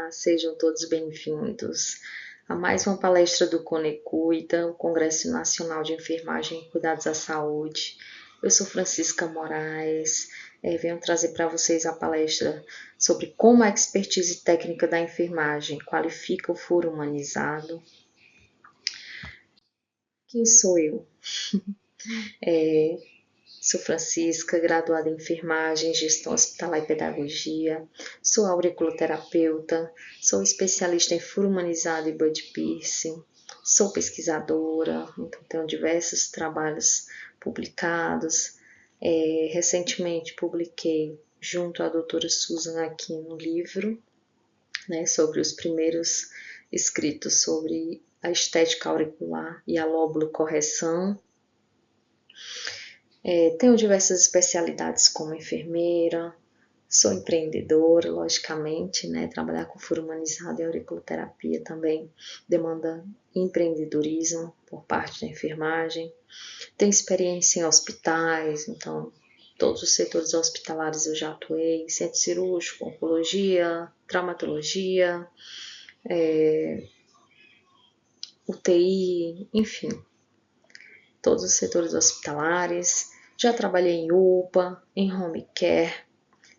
Olá, sejam todos bem-vindos a mais uma palestra do Conecuida, o Congresso Nacional de Enfermagem e Cuidados à Saúde. Eu sou Francisca Moraes, venho trazer para vocês a palestra sobre como a expertise técnica da enfermagem qualifica o foro humanizado. Quem sou eu? Sou Francisca, graduada em enfermagem, gestão hospitalar e pedagogia. Sou auriculoterapeuta, sou especialista em furo humanizado e bud piercing. Sou pesquisadora, então tenho diversos trabalhos publicados. Recentemente publiquei junto à doutora Susan aqui um livro, né, sobre os primeiros escritos sobre a estética auricular e a lóbulo correção. Tenho diversas especialidades como enfermeira, sou empreendedora, logicamente, né? Trabalhar com furo humanizado e auriculoterapia também demanda empreendedorismo por parte da enfermagem. Tenho experiência em hospitais, então todos os setores hospitalares eu já atuei, centro cirúrgico, oncologia, traumatologia, UTI, enfim, todos os setores hospitalares. Já trabalhei em UPA, em home care,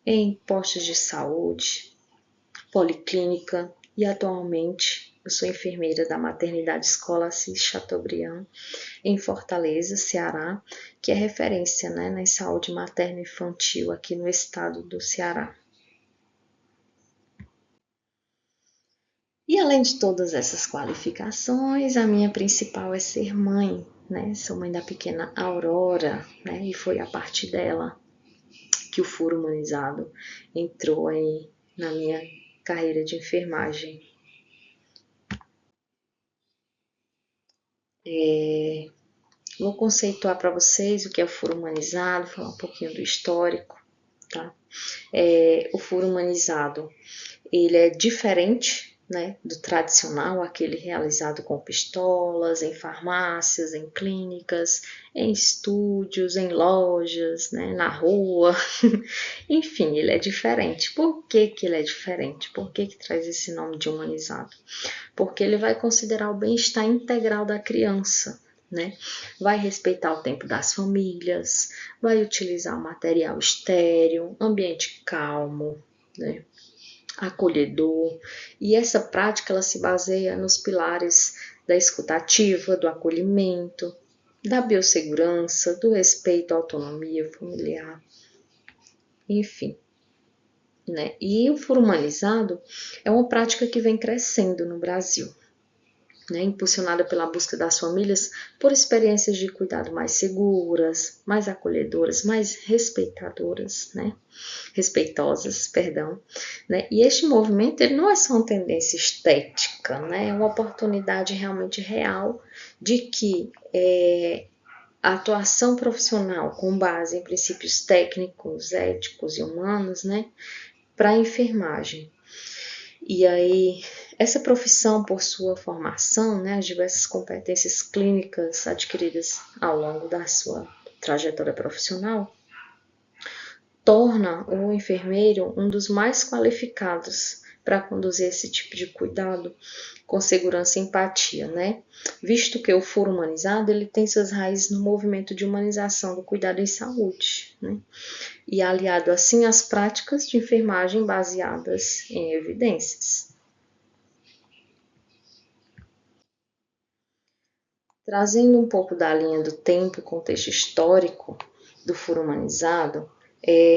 em postos de saúde, policlínica e atualmente eu sou enfermeira da maternidade Escola Assis Chateaubriand em Fortaleza, Ceará, que é referência, né, na saúde materna e infantil aqui no estado do Ceará. E além de todas essas qualificações, a minha principal é ser mãe, né? Sou mãe da pequena Aurora, né? E foi a partir dela que o furo humanizado entrou aí na minha carreira de enfermagem. Vou conceituar para vocês o que é o furo humanizado, falar um pouquinho do histórico, tá? O furo humanizado, ele é diferente, né, do tradicional, aquele realizado com pistolas, em farmácias, em clínicas, em estúdios, em lojas, né, na rua. Enfim, ele é diferente. Por que ele é diferente? Por que traz esse nome de humanizado? Porque ele vai considerar o bem-estar integral da criança, né? Vai respeitar o tempo das famílias, vai utilizar material estéril, ambiente calmo, né? Acolhedor, e essa prática ela se baseia nos pilares da escutativa, do acolhimento, da biossegurança, do respeito à autonomia familiar, enfim. Né? E o furo humanizado é uma prática que vem crescendo no Brasil, né? Impulsionada pela busca das famílias por experiências de cuidado mais seguras, mais acolhedoras, mais respeitadoras, né? Respeitosas, perdão, né? E este movimento ele não é só uma tendência estética, né? É uma oportunidade realmente real de que a atuação profissional com base em princípios técnicos, éticos e humanos, né? Para a enfermagem. E aí, essa profissão, por sua formação, né, as diversas competências clínicas adquiridas ao longo da sua trajetória profissional, torna o enfermeiro um dos mais qualificados para conduzir esse tipo de cuidado com segurança e empatia, né? Visto que o foro humanizado ele tem suas raízes no movimento de humanização do cuidado em saúde, né? E aliado assim às práticas de enfermagem baseadas em evidências. Trazendo um pouco da linha do tempo, contexto histórico do furo humanizado,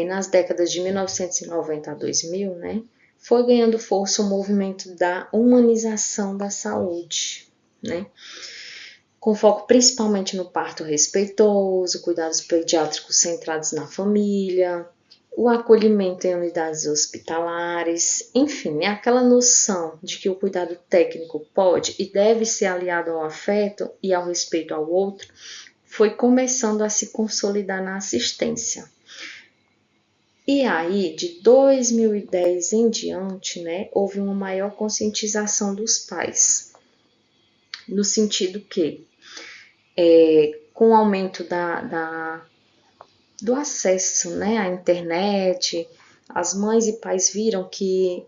nas décadas de 1990 a 2000, né, foi ganhando força o movimento da humanização da saúde, né, com foco principalmente no parto respeitoso, cuidados pediátricos centrados na família, o acolhimento em unidades hospitalares, enfim, é aquela noção de que o cuidado técnico pode e deve ser aliado ao afeto e ao respeito ao outro, foi começando a se consolidar na assistência. E aí, de 2010 em diante, né, houve uma maior conscientização dos pais, no sentido que, com o aumento do acesso, né, à internet, as mães e pais viram que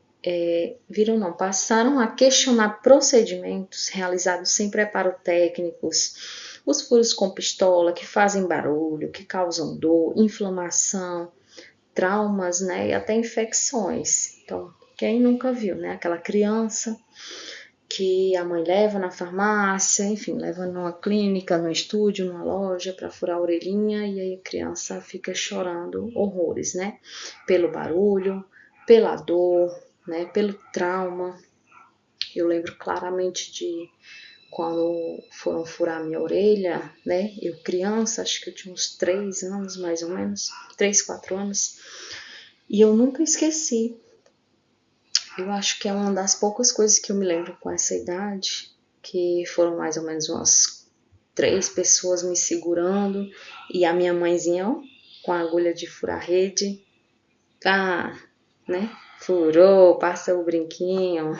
passaram a questionar procedimentos realizados sem preparo técnicos, os furos com pistola que fazem barulho, que causam dor, inflamação, traumas, né, e até infecções. Então, quem nunca viu, né, aquela criança que a mãe leva na farmácia, enfim, leva numa clínica, no estúdio, numa loja para furar a orelhinha e aí a criança fica chorando horrores, né? Pelo barulho, pela dor, né? Pelo trauma. Eu lembro claramente de quando foram furar minha orelha, né? Eu criança, acho que eu tinha uns 3 anos mais ou menos, 3, 4 anos, e eu nunca esqueci. Eu acho que é uma das poucas coisas que eu me lembro com essa idade, que foram mais ou menos umas 3 pessoas me segurando e a minha mãezinha, ó, com a agulha de furar rede, né? Furou, passa o brinquinho.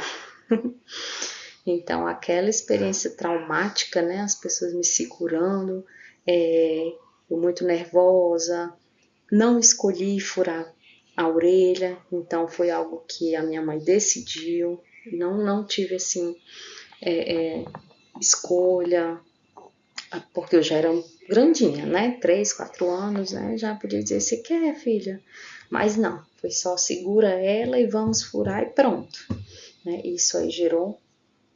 Então, aquela experiência traumática, né? As pessoas me segurando, eu muito nervosa, não escolhi furar a orelha, então foi algo que a minha mãe decidiu, não tive assim escolha, porque eu já era grandinha, né? 3, 4 anos, né? Já podia dizer, você quer, filha? Mas não, foi só segura ela e vamos furar e pronto. Né? Isso aí gerou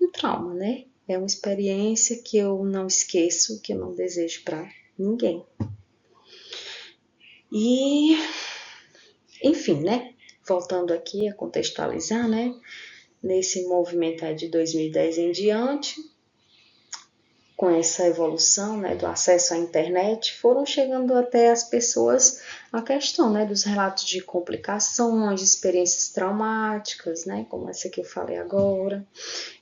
um trauma, né? É uma experiência que eu não esqueço, que eu não desejo para ninguém. E, enfim, né? Voltando aqui a contextualizar, né? Nesse movimento aí de 2010 em diante, com essa evolução, né, do acesso à internet, foram chegando até as pessoas a questão, né, dos relatos de complicações, de experiências traumáticas, né, como essa que eu falei agora.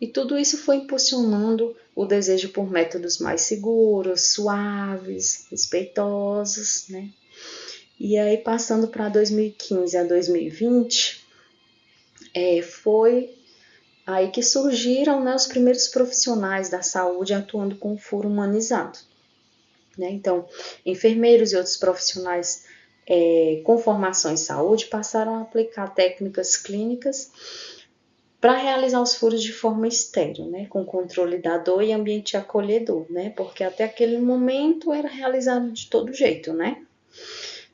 E tudo isso foi impulsionando o desejo por métodos mais seguros, suaves, respeitosos, né. E aí, passando para 2015 a 2020, foi aí que surgiram, né, os primeiros profissionais da saúde atuando com o furo humanizado. Né? Então, enfermeiros e outros profissionais com formação em saúde passaram a aplicar técnicas clínicas para realizar os furos de forma estéril, né, com controle da dor e ambiente acolhedor, né, porque até aquele momento era realizado de todo jeito, né,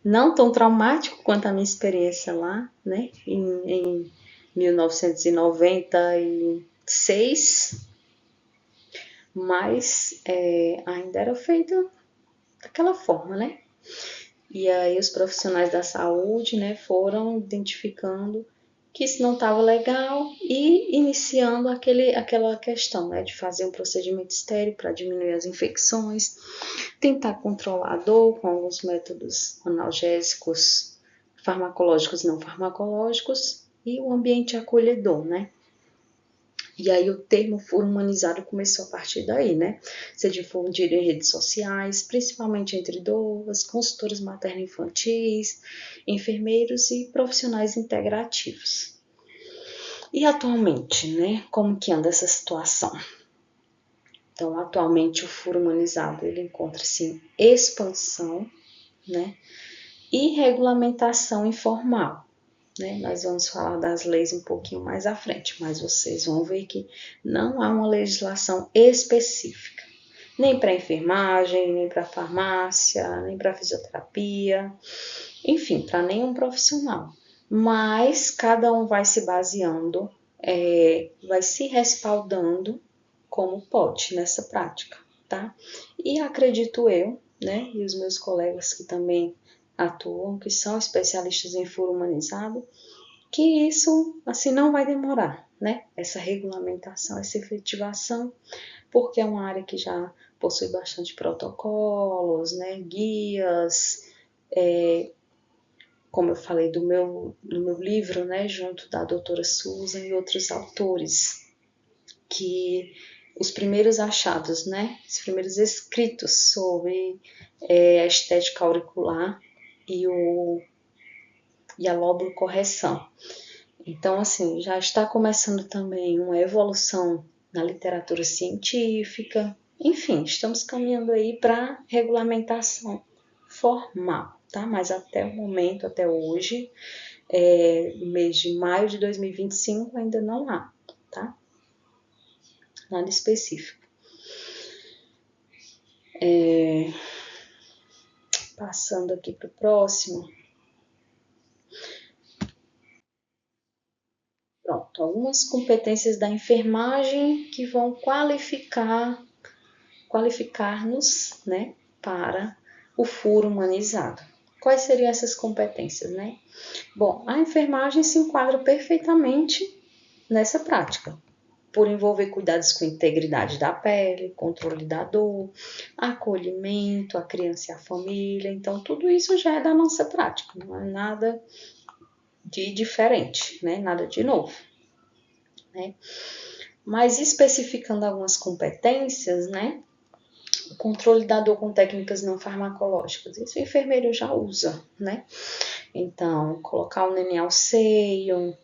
não tão traumático quanto a minha experiência lá, né, em 1996, mas ainda era feito daquela forma, né. E aí os profissionais da saúde, né, foram identificando que isso não estava legal e iniciando aquela questão, né, de fazer um procedimento estéril para diminuir as infecções, tentar controlar a dor com alguns métodos analgésicos, farmacológicos e não farmacológicos e o ambiente acolhedor, né. E aí o termo furo humanizado começou a partir daí, né? Ser difundido em redes sociais, principalmente entre idosas, consultores materno-infantis, enfermeiros e profissionais integrativos. E atualmente, né? Como que anda essa situação? Então, atualmente o furo humanizado ele encontra-se em expansão, né? E regulamentação informal. Né? Nós vamos falar das leis um pouquinho mais à frente, mas vocês vão ver que não há uma legislação específica, nem para enfermagem, nem para farmácia, nem para fisioterapia, enfim, para nenhum profissional. Mas cada um vai se baseando, vai se respaldando como pode nessa prática, tá? E acredito eu, né, e os meus colegas que também atuam, que são especialistas em furo humanizado, que isso assim não vai demorar, né? Essa regulamentação, essa efetivação, porque é uma área que já possui bastante protocolos, né? Guias, como eu falei do meu livro, né? Junto da doutora Susan e outros autores, que os primeiros achados, né? Os primeiros escritos sobre a estética auricular e a lobocorreção. Então, assim, já está começando também uma evolução na literatura científica. Enfim, estamos caminhando aí para regulamentação formal, tá? Mas até o momento, até hoje, no mês de maio de 2025 ainda não há, tá? Nada específico. Passando aqui para o próximo. Pronto, algumas competências da enfermagem que vão qualificar-nos, né, para o furo humanizado. Quais seriam essas competências, né? Bom, a enfermagem se enquadra perfeitamente nessa prática, por envolver cuidados com a integridade da pele, controle da dor, acolhimento, a criança e a família. Então, tudo isso já é da nossa prática, não é nada de diferente, né? Nada de novo, né? Mas especificando algumas competências, né? O controle da dor com técnicas não farmacológicas, isso o enfermeiro já usa, né? Então, colocar o neném ao seio,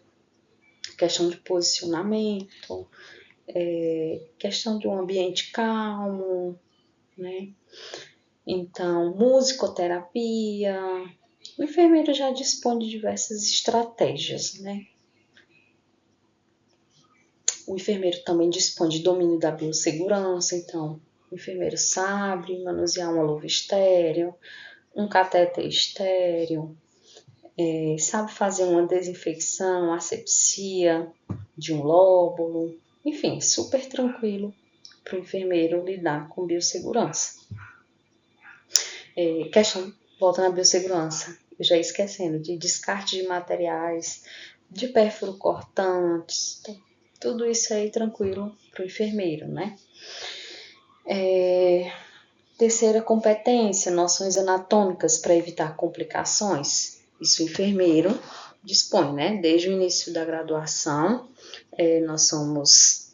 questão de posicionamento, questão de um ambiente calmo, né? Então, musicoterapia. O enfermeiro já dispõe de diversas estratégias, né? O enfermeiro também dispõe de domínio da biossegurança, então o enfermeiro sabe manusear uma luva estéreo, um catéter estéreo, sabe fazer uma desinfecção, asepsia de um lóbulo, enfim, super tranquilo para o enfermeiro lidar com biossegurança. Questão, volta na biossegurança, eu já ia esquecendo, de descarte de materiais, de pérfuro cortantes, tudo isso aí tranquilo para o enfermeiro, né? Terceira competência, noções anatômicas para evitar complicações. Isso o enfermeiro dispõe, né? Desde o início da graduação, nós somos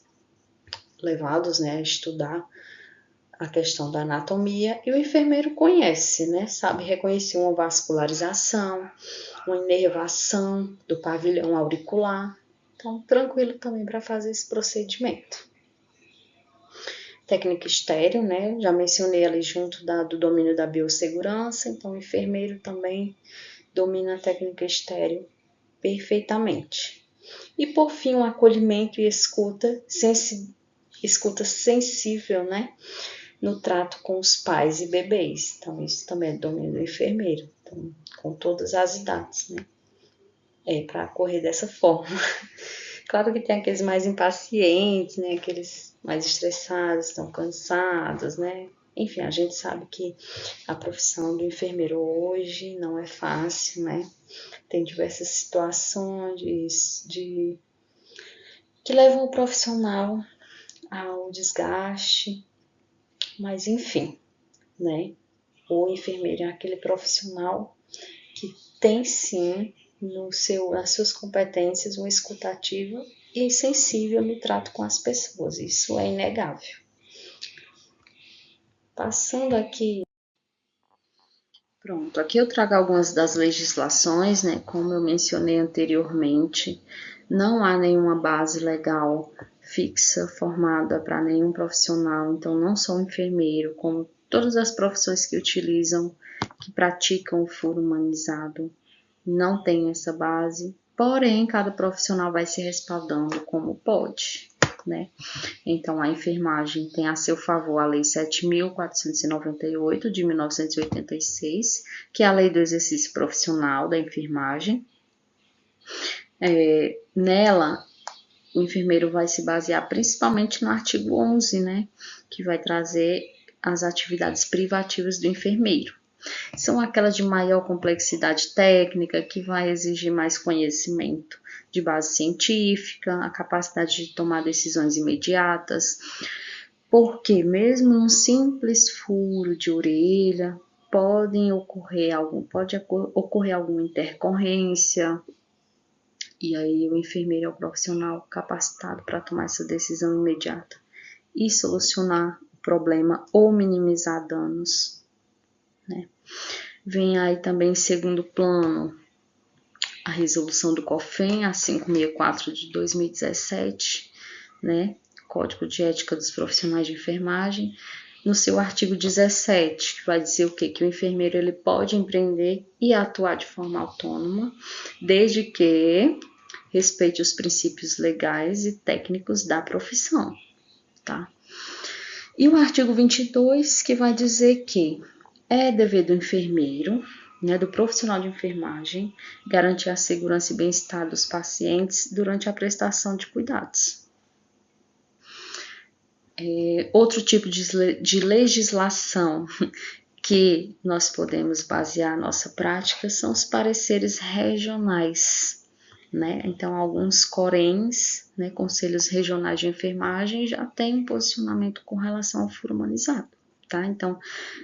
levados, né, a estudar a questão da anatomia e o enfermeiro conhece, né? Sabe reconhecer uma vascularização, uma inervação do pavilhão auricular. Então, tranquilo também para fazer esse procedimento. Técnica estéreo, né? Já mencionei ali junto do domínio da biossegurança, então o enfermeiro também domina a técnica estéreo perfeitamente. E por fim, o acolhimento e escuta sensível, né? No trato com os pais e bebês. Então, isso também é domínio do enfermeiro, então, com todas as idades, né? Para correr dessa forma. Claro que tem aqueles mais impacientes, né? Aqueles mais estressados, estão cansados, né? Enfim, a gente sabe que a profissão do enfermeiro hoje não é fácil, né? Tem diversas situações que levam o profissional ao desgaste, mas enfim, né? O enfermeiro é aquele profissional que tem sim nas suas competências uma escutativa e sensível no trato com as pessoas, isso é inegável. Passando aqui, pronto, aqui eu trago algumas das legislações, né? Como eu mencionei anteriormente, não há nenhuma base legal fixa formada para nenhum profissional, então não só o enfermeiro, como todas as profissões que praticam o furo humanizado, não tem essa base, porém cada profissional vai se respaldando como pode, né? Então a enfermagem tem a seu favor a Lei 7.498 de 1986, que é a Lei do Exercício Profissional da Enfermagem. Nela, o enfermeiro vai se basear principalmente no artigo 11, né? Que vai trazer as atividades privativas do enfermeiro. São aquelas de maior complexidade técnica, que vai exigir mais conhecimento de base científica, a capacidade de tomar decisões imediatas, porque mesmo num simples furo de orelha, pode ocorrer alguma intercorrência, e aí o enfermeiro é o profissional capacitado para tomar essa decisão imediata e solucionar o problema ou minimizar danos, né? Vem aí também em segundo plano a resolução do COFEN, a 564 de 2017, né? Código de Ética dos Profissionais de Enfermagem, no seu artigo 17, que vai dizer o quê? Que o enfermeiro ele pode empreender e atuar de forma autônoma, desde que respeite os princípios legais e técnicos da profissão, tá? E o artigo 22, que vai dizer que é dever do enfermeiro, né, do profissional de enfermagem, garantir a segurança e bem-estar dos pacientes durante a prestação de cuidados. Outro tipo de legislação que nós podemos basear a nossa prática são os pareceres regionais, né? Então, alguns CORENs, né, Conselhos Regionais de Enfermagem, já têm um posicionamento com relação ao furo humanizado, tá? Então,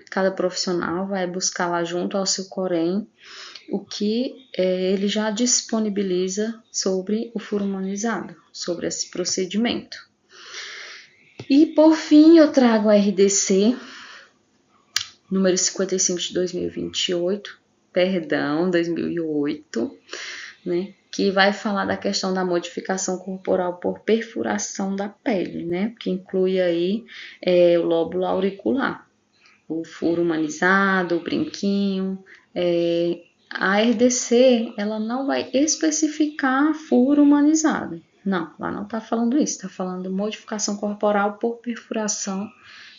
cada profissional vai buscar lá junto ao seu COREN o que ele já disponibiliza sobre o furo humanizado, sobre esse procedimento. E, por fim, eu trago a RDC número 55 de 2008, 2008, né, que vai falar da questão da modificação corporal por perfuração da pele, né, que inclui aí o lóbulo auricular, o furo humanizado, o brinquinho. A RDC, ela não vai especificar furo humanizado. Não, lá não está falando isso, está falando modificação corporal por perfuração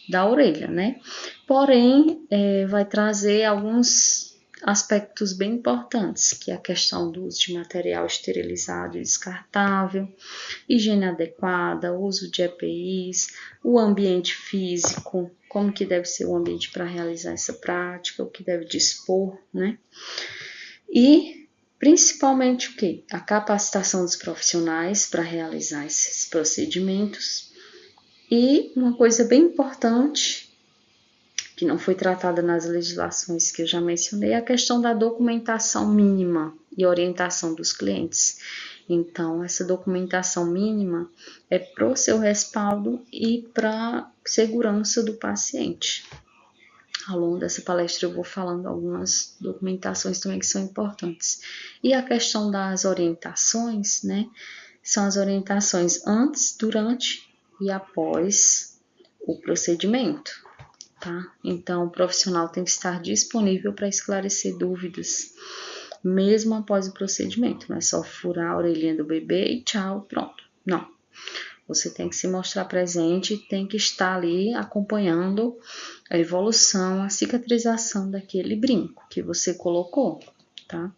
da orelha, né? Porém, vai trazer alguns aspectos bem importantes, que é a questão do uso de material esterilizado e descartável, higiene adequada, uso de EPIs, o ambiente físico, como que deve ser o ambiente para realizar essa prática, o que deve dispor, né? E principalmente o que? A capacitação dos profissionais para realizar esses procedimentos. E uma coisa bem importante, que não foi tratada nas legislações que eu já mencionei, é a questão da documentação mínima e orientação dos clientes. Então, essa documentação mínima é para o seu respaldo e para a segurança do paciente. Ao longo dessa palestra eu vou falando algumas documentações também que são importantes. E a questão das orientações, né? São as orientações antes, durante e após o procedimento, tá? Então, o profissional tem que estar disponível para esclarecer dúvidas, mesmo após o procedimento. Não é só furar a orelhinha do bebê e tchau, pronto. Não. Você tem que se mostrar presente e tem que estar ali acompanhando a evolução, a cicatrização daquele brinco que você colocou, tá?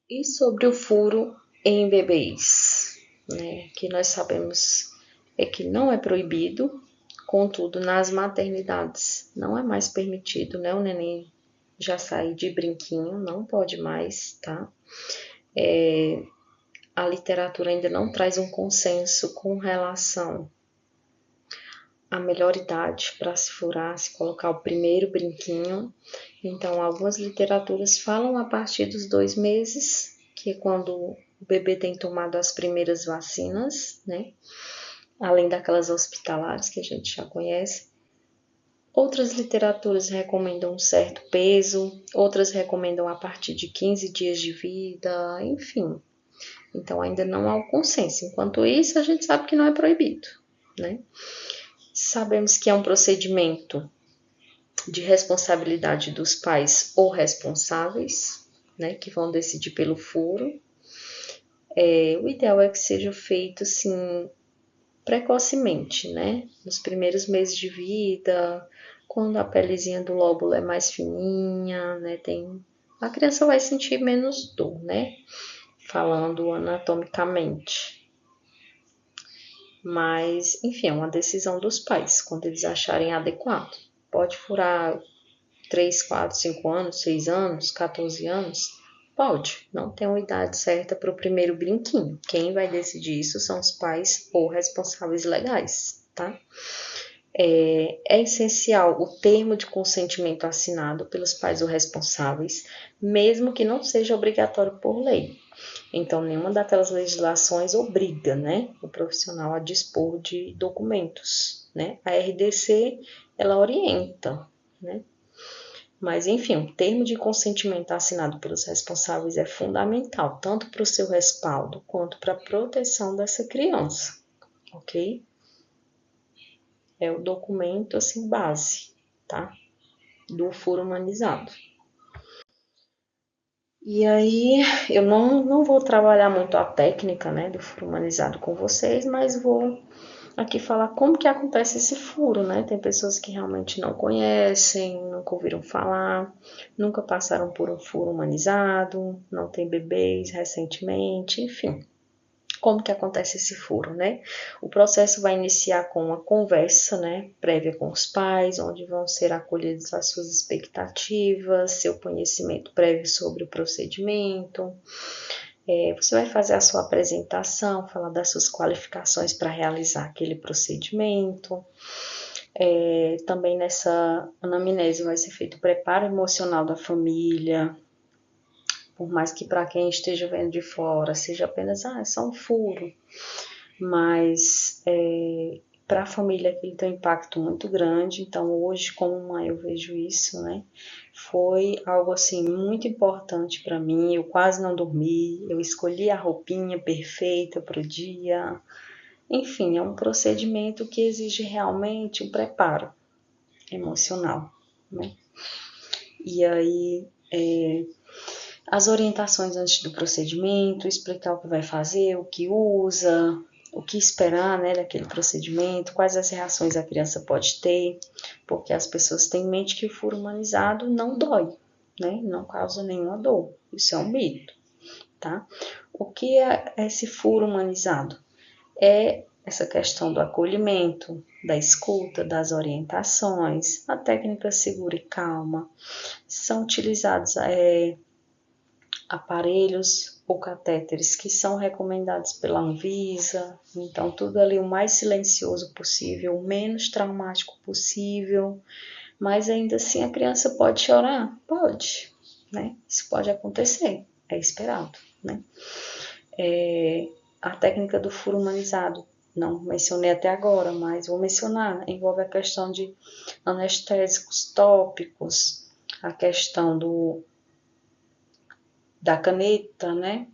E sobre o furo em bebês, né? Que nós sabemos que não é proibido, contudo, nas maternidades não é mais permitido, né? O neném já sair de brinquinho, não pode mais, tá? A literatura ainda não traz um consenso com relação à melhor idade para se furar, se colocar o primeiro brinquinho. Então, algumas literaturas falam a partir dos 2 meses, que é quando o bebê tem tomado as primeiras vacinas, né? Além daquelas hospitalares que a gente já conhece. Outras literaturas recomendam um certo peso, outras recomendam a partir de 15 dias de vida, enfim. Então, ainda não há um consenso. Enquanto isso, a gente sabe que não é proibido, né? Sabemos que é um procedimento de responsabilidade dos pais ou responsáveis, né, que vão decidir pelo furo. O ideal é que seja feito, assim, precocemente, né? Nos primeiros meses de vida, quando a pelezinha do lóbulo é mais fininha, né? A criança vai sentir menos dor, né? Falando anatomicamente. Mas, enfim, é uma decisão dos pais, quando eles acharem adequado. Pode furar 3, 4, 5 anos, 6 anos, 14 anos? Pode, não tem uma idade certa para o primeiro brinquinho. Quem vai decidir isso são os pais ou responsáveis legais, tá? É essencial o termo de consentimento assinado pelos pais ou responsáveis, mesmo que não seja obrigatório por lei. Então, nenhuma daquelas legislações obriga, né, o profissional a dispor de documentos, né? A RDC, ela orienta, né? Mas, enfim, o termo de consentimento assinado pelos responsáveis é fundamental, tanto para o seu respaldo quanto para a proteção dessa criança, ok? É o documento, assim, base, tá? Do furo humanizado. E aí, eu não vou trabalhar muito a técnica, né, do furo humanizado com vocês, mas vou aqui falar como que acontece esse furo, né? Tem pessoas que realmente não conhecem, nunca ouviram falar, nunca passaram por um furo humanizado, não tem bebês recentemente, enfim. Como que acontece esse furo, né? O processo vai iniciar com uma conversa, né, prévia com os pais, onde vão ser acolhidas as suas expectativas, seu conhecimento prévio sobre o procedimento. Você vai fazer a sua apresentação, falar das suas qualificações para realizar aquele procedimento. Também nessa anamnese vai ser feito o preparo emocional da família, por mais que para quem esteja vendo de fora seja apenas, é só um furo, mas para a família aquilo tem um impacto muito grande. Então hoje, como mãe, eu vejo isso, né? Foi algo assim muito importante para mim. Eu quase não dormi, eu escolhi a roupinha perfeita para o dia. Enfim, é um procedimento que exige realmente um preparo emocional, né? E aí, as orientações antes do procedimento, explicar o que vai fazer, o que usa, o que esperar, né, daquele procedimento, quais as reações a criança pode ter, porque as pessoas têm em mente que o furo humanizado não dói, né, não causa nenhuma dor. Isso é um mito, tá? O que é esse furo humanizado? É essa questão do acolhimento, da escuta, das orientações, a técnica segura e calma. São utilizados aparelhos ou catéteres que são recomendados pela Anvisa, então tudo ali o mais silencioso possível, o menos traumático possível, mas ainda assim a criança pode chorar? Pode, né? Isso pode acontecer, é esperado, né? A técnica do furo humanizado, não mencionei até agora, mas vou mencionar, envolve a questão de anestésicos tópicos, a questão da caneta, né?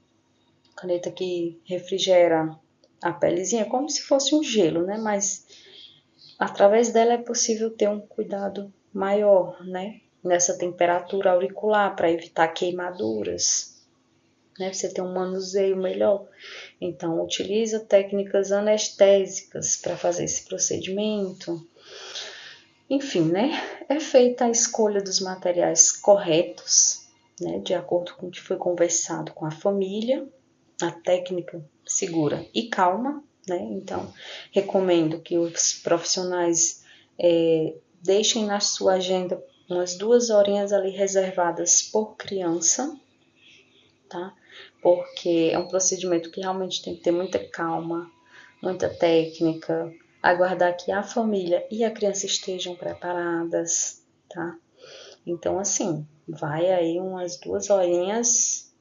Caneta que refrigera a pelezinha, como se fosse um gelo, né? Mas através dela é possível ter um cuidado maior, né? Nessa temperatura auricular para evitar queimaduras, né? Você ter um manuseio melhor. Então, utiliza técnicas anestésicas para fazer esse procedimento. Enfim, né? É feita a escolha dos materiais corretos, né? De acordo com o que foi conversado com a família, a técnica segura e calma, né? Então, recomendo que os profissionais deixem na sua agenda umas 2 horinhas ali reservadas por criança, tá? Porque é um procedimento que realmente tem que ter muita calma, muita técnica, aguardar que a família e a criança estejam preparadas, tá? Então, assim, vai aí umas 2 horinhas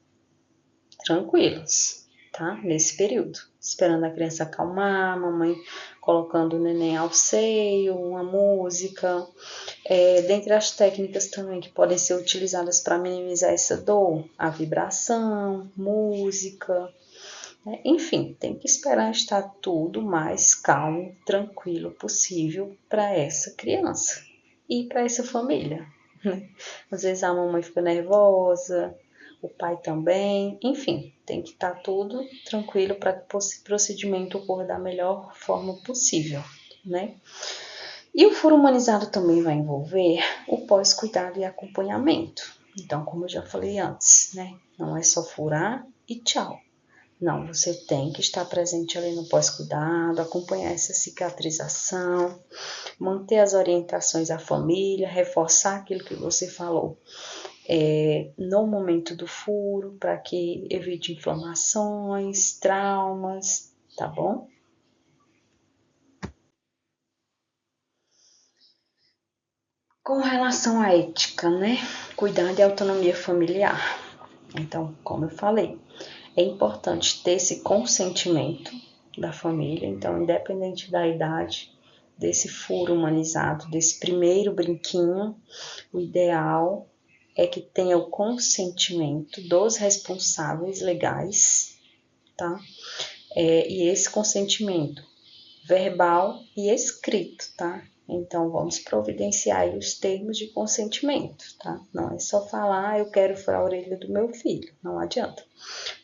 tranquilas, tá? Nesse período, esperando a criança acalmar, a mamãe colocando o neném ao seio, uma música. Dentre as técnicas também que podem ser utilizadas para minimizar essa dor, a vibração, música, né? Enfim, tem que esperar estar tudo mais calmo, tranquilo possível para essa criança e para essa família, né? Às vezes a mamãe fica nervosa, o pai também, enfim, tem que estar tudo tranquilo para que o procedimento ocorra da melhor forma possível, né? E o furo humanizado também vai envolver o pós-cuidado e acompanhamento. Então, como eu já falei antes, né? Não é só furar e tchau. Não, você tem que estar presente ali no pós-cuidado, acompanhar essa cicatrização, manter as orientações à família, reforçar aquilo que você falou no momento do furo, para que evite inflamações, traumas, tá bom? Com relação à ética, né? Cuidado e autonomia familiar. Então, como eu falei, é importante ter esse consentimento da família. Então, independente da idade, desse furo humanizado, desse primeiro brinquinho, o ideal é que tenha o consentimento dos responsáveis legais, tá? E esse consentimento verbal e escrito, tá? Então, vamos providenciar aí os termos de consentimento, tá? Não é só falar, eu quero furar a orelha do meu filho, não adianta.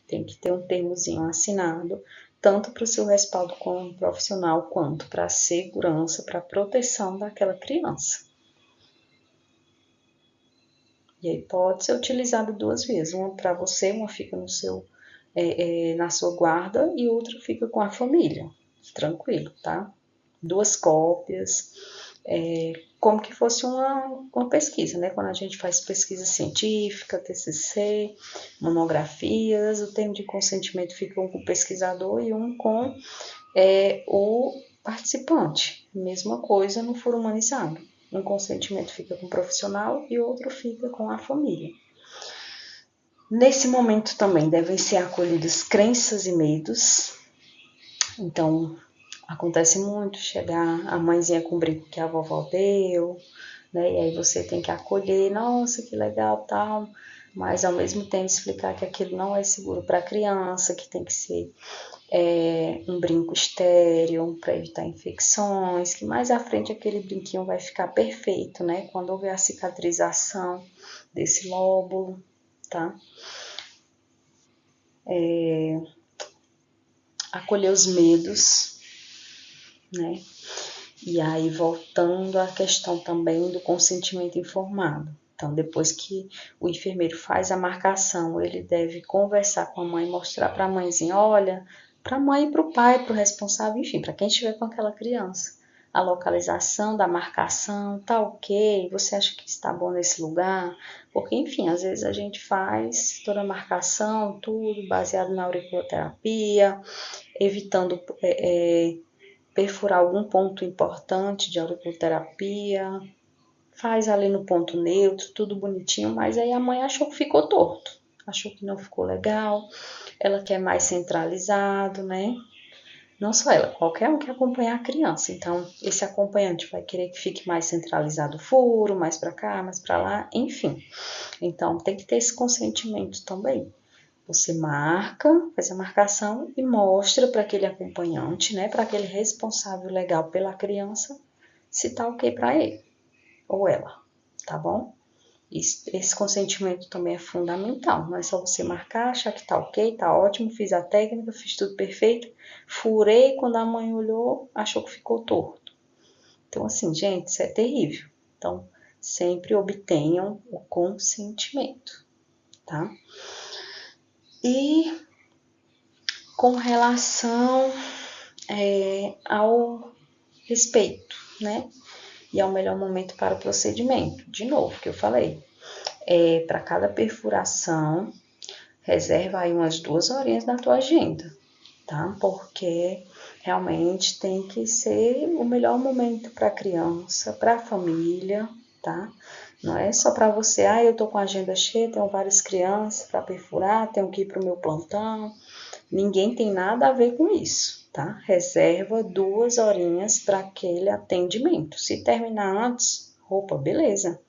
Tem que ter um termozinho assinado, tanto para o seu respaldo como profissional, quanto para a segurança, para a proteção daquela criança. E aí pode ser utilizado duas vezes, uma para você, uma fica no seu, na sua guarda e outra fica com a família, tranquilo, tá? Duas cópias, como que fosse uma pesquisa, né? Quando a gente faz pesquisa científica, TCC, monografias, o termo de consentimento fica um com o pesquisador e um com o participante. Mesma coisa no foro humanizado. Um consentimento fica com o profissional e outro fica com a família. Nesse momento também devem ser acolhidas crenças e medos. Então, acontece muito chegar a mãezinha com o brinco que a vovó deu, né? E aí você tem que acolher, nossa, que legal, tal, mas ao mesmo tempo explicar que aquilo não é seguro para a criança, que tem que ser um brinco estéril para evitar infecções, que mais à frente aquele brinquinho vai ficar perfeito, né? Quando houver a cicatrização desse lóbulo, tá? Acolher os medos, né? E aí, voltando à questão também do consentimento informado. Então, depois que o enfermeiro faz a marcação, ele deve conversar com a mãe, mostrar para a mãezinha, olha, para a mãe e para o pai, para o responsável, enfim, para quem estiver com aquela criança. A localização da marcação, tá ok, você acha que está bom nesse lugar? Porque, enfim, às vezes a gente faz toda a marcação, tudo baseado na auriculoterapia, evitando perfurar algum ponto importante de auriculoterapia, faz ali no ponto neutro, tudo bonitinho, mas aí a mãe achou que ficou torto, achou que não ficou legal, ela quer mais centralizado, né? Não só ela, qualquer um que acompanhar a criança. Então, esse acompanhante vai querer que fique mais centralizado o furo, mais para cá, mais para lá, enfim. Então, tem que ter esse consentimento também. Você marca, faz a marcação e mostra para aquele acompanhante, né, para aquele responsável legal pela criança, se tá ok para ele ou ela, tá bom? Esse consentimento também é fundamental, não é só você marcar, achar que tá ok, tá ótimo, fiz a técnica, fiz tudo perfeito, furei, quando a mãe olhou, achou que ficou torto. Então, assim, gente, isso é terrível. Então, sempre obtenham o consentimento, tá? E com relação ao respeito, né? E ao melhor momento para o procedimento. De novo, que eu falei, para cada perfuração, reserva aí umas 2 horinhas na tua agenda, tá? Porque realmente tem que ser o melhor momento para a criança, para a família, tá? Não é só para você, eu tô com a agenda cheia, tenho várias crianças para perfurar, tenho que ir para o meu plantão. Ninguém tem nada a ver com isso, tá? Reserva 2 horinhas para aquele atendimento. Se terminar antes, opa, beleza.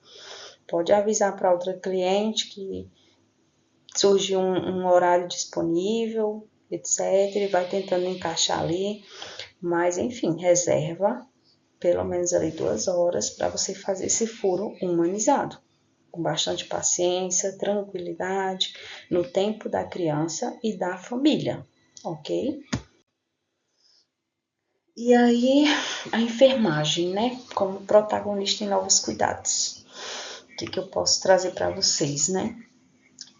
Pode avisar para outra cliente que surge um horário disponível, etc. E vai tentando encaixar ali. Mas, enfim, reserva pelo menos ali 2 horas para você fazer esse furo humanizado. Com bastante paciência, tranquilidade, no tempo da criança e da família, ok? E aí, a enfermagem, né? Como protagonista em Novos Cuidados. O que eu posso trazer para vocês, né?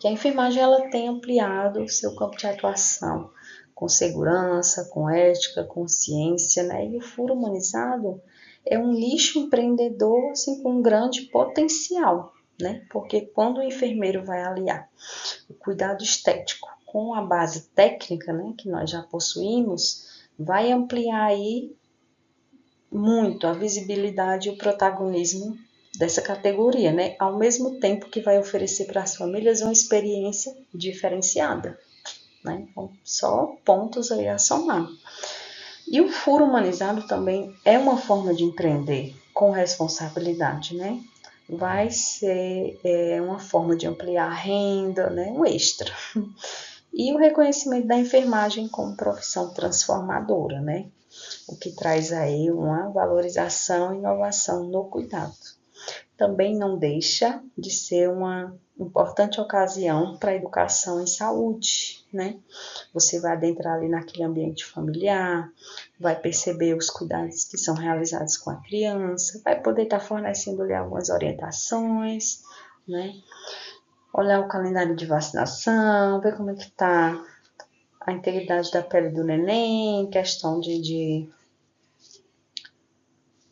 Que a enfermagem ela tem ampliado o seu campo de atuação com segurança, com ética, com ciência, né? E o furo humanizado é um nicho empreendedor assim, com um grande potencial, né? Porque quando o enfermeiro vai aliar o cuidado estético com a base técnica, né, que nós já possuímos, vai ampliar aí muito a visibilidade e o protagonismo dessa categoria, né? Ao mesmo tempo que vai oferecer para as famílias uma experiência diferenciada, né? Então, só pontos aí a somar. E o furo humanizado também é uma forma de empreender com responsabilidade, né? Vai ser uma forma de ampliar a renda, né? Um extra. E o reconhecimento da enfermagem como profissão transformadora, né? O que traz aí uma valorização e inovação no cuidado. Também não deixa de ser uma importante ocasião para a educação em saúde, né? Você vai adentrar ali naquele ambiente familiar, vai perceber os cuidados que são realizados com a criança, vai poder estar fornecendo-lhe algumas orientações, né? Olhar o calendário de vacinação, ver como é que está a integridade da pele do neném, questão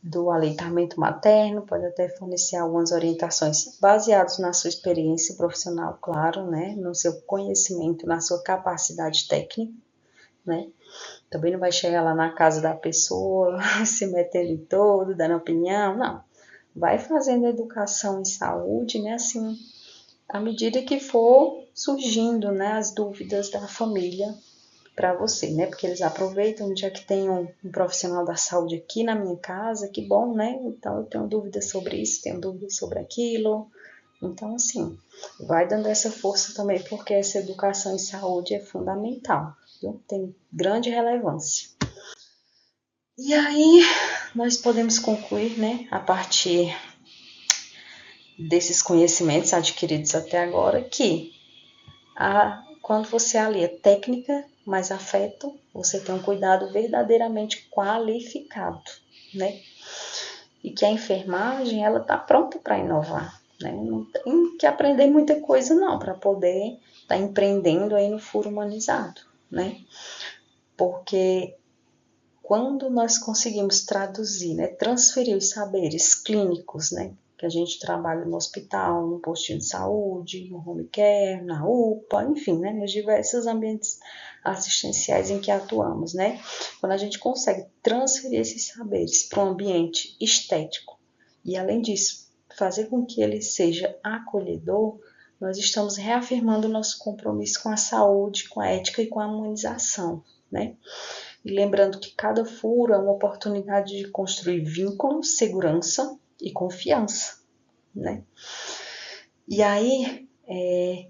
do aleitamento materno, pode até fornecer algumas orientações baseadas na sua experiência profissional, claro, né? No seu conhecimento, na sua capacidade técnica, né? Também não vai chegar lá na casa da pessoa, se metendo em todo, dando opinião, não. Vai fazendo educação em saúde, né? Assim, à medida que for surgindo, né, as dúvidas da família para você, né? Porque eles aproveitam, já que tem um profissional da saúde aqui na minha casa, que bom, né? Então eu tenho dúvidas sobre isso, tenho dúvidas sobre aquilo. Então, assim, vai dando essa força também, porque essa educação em saúde é fundamental, viu? Tem grande relevância. E aí, nós podemos concluir, né, a partir desses conhecimentos adquiridos até agora, que quando você alia técnica mais afeto, você tem um cuidado verdadeiramente qualificado, né? E que a enfermagem, ela está pronta para inovar, né? Não tem que aprender muita coisa não, para poder estar empreendendo aí no furo humanizado, né? Porque quando nós conseguimos traduzir, né, transferir os saberes clínicos, né, que a gente trabalha no hospital, no postinho de saúde, no home care, na UPA, enfim, né, nos diversos ambientes assistenciais em que atuamos, né? Quando a gente consegue transferir esses saberes para um ambiente estético e, além disso, fazer com que ele seja acolhedor, nós estamos reafirmando o nosso compromisso com a saúde, com a ética e com a humanização, né? E lembrando que cada furo é uma oportunidade de construir vínculo, segurança e confiança, né? E aí,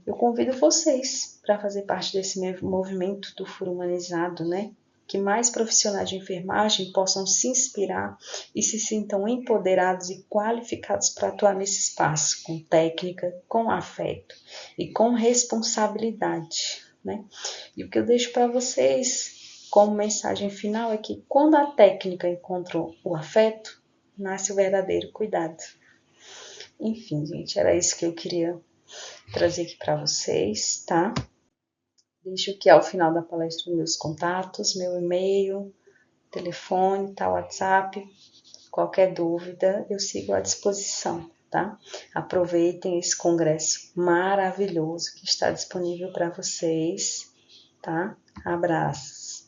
eu convido vocês para fazer parte desse movimento do furo humanizado, né? Que mais profissionais de enfermagem possam se inspirar e se sintam empoderados e qualificados para atuar nesse espaço, com técnica, com afeto e com responsabilidade, né? E o que eu deixo para vocês como mensagem final é que quando a técnica encontra o afeto, nasce o verdadeiro cuidado. Enfim, gente, era isso que eu queria trazer aqui para vocês, tá? Deixo aqui ao final da palestra meus contatos, meu e-mail, telefone, tá, WhatsApp. Qualquer dúvida, eu sigo à disposição, tá? Aproveitem esse congresso maravilhoso que está disponível para vocês, tá? Abraços.